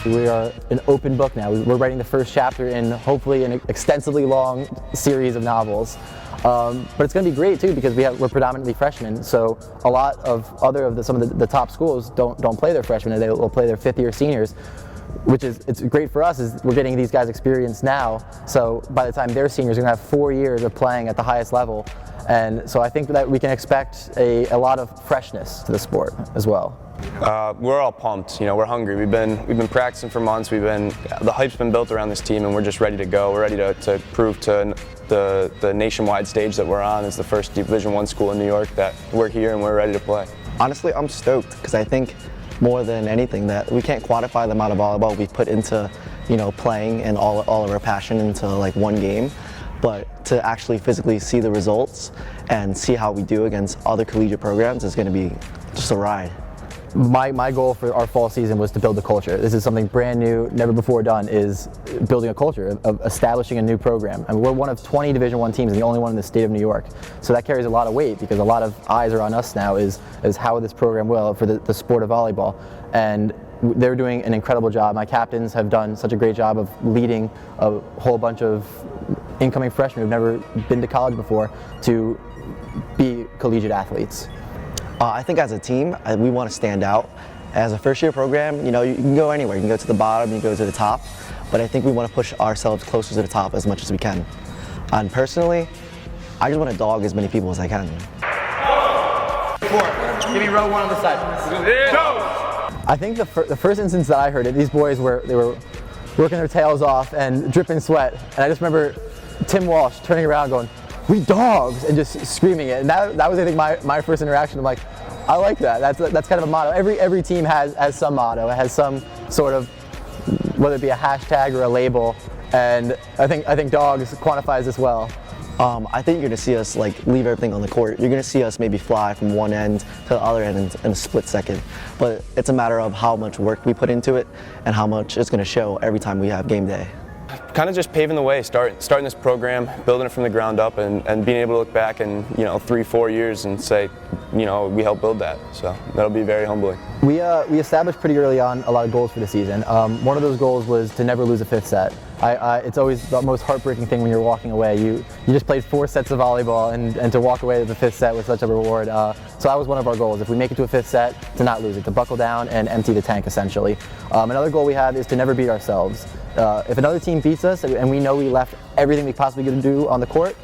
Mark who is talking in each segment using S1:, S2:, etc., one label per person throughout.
S1: We are an open book now. We're writing the first chapter in hopefully an extensively long series of novels. But it's going to be great too because we're predominantly freshmen. So a lot of some of the top schools don't play their freshmen, and they'll play their fifth-year seniors. Which is, it's great for us, is we're getting these guys experience now, so by the time they're seniors, they're going to have 4 years of playing at the highest level, and so I think that we can expect a lot of freshness to the sport as well.
S2: We're all pumped. We're hungry. We've been practicing for months. The hype's been built around this team, and we're just ready to go. We're ready to prove to the nationwide stage that we're on as the first Division I school in New York that we're here and we're ready to play.
S3: Honestly, I'm stoked because I think more than anything that we can't quantify the amount of volleyball we've put into, playing and all of our passion into like one game, but to actually physically see the results and see how we do against other collegiate programs is going to be just a ride.
S1: My goal for our fall season was to build a culture. This is something brand new, never before done, is building a culture of establishing a new program. I mean, we're one of 20 Division I teams and the only one in the state of New York. So that carries a lot of weight because a lot of eyes are on us now is how this program will for the sport of volleyball. And they're doing an incredible job. My captains have done such a great job of leading a whole bunch of incoming freshmen who've never been to college before to be collegiate athletes.
S3: I think as a team, we want to stand out. As a first-year program, you can go anywhere. You can go to the bottom, you can go to the top, but I think we want to push ourselves closer to the top as much as we can. And personally, I just want to dog as many people as I can.
S1: Give me row one on the side. I think the first instance that I heard it, these boys were working their tails off and dripping sweat, and I just remember Tim Walsh turning around going, "We dogs," and just screaming it. And that was, I think, my first interaction. I'm like, I like that. That's kind of a motto. Every team has some motto. It has some sort of, whether it be a hashtag or a label. And I think dogs quantifies this well.
S3: I think you're going to see us leave everything on the court. You're going to see us maybe fly from one end to the other end in a split second. But it's a matter of how much work we put into it and how much it's going to show every time we have game day.
S2: Kind of just paving the way, starting this program, building it from the ground up, and being able to look back in 3-4 years and say, we helped build that. So that'll be very humbling.
S1: We established pretty early on a lot of goals for the season. One of those goals was to never lose a fifth set. It's always the most heartbreaking thing when you're walking away. You just played 4 sets of volleyball, and to walk away with the fifth set was such a reward. So that was one of our goals. If we make it to a fifth set, to not lose it, to buckle down and empty the tank essentially. Another goal we have is to never beat ourselves. If another team beats us and we know we left everything we possibly could do on the court,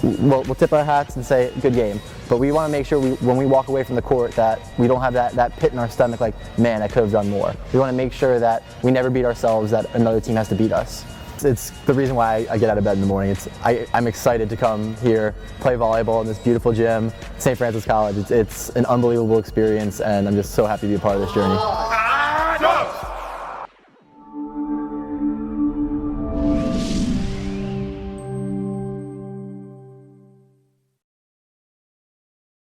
S1: we'll tip our hats and say, good game. But we want to make sure when we walk away from the court that we don't have that pit in our stomach like, man, I could have done more. We want to make sure that we never beat ourselves, that another team has to beat us. It's the reason why I get out of bed in the morning. I'm excited to come here, play volleyball in this beautiful gym, St. Francis College. It's an unbelievable experience, and I'm just so happy to be a part of this journey.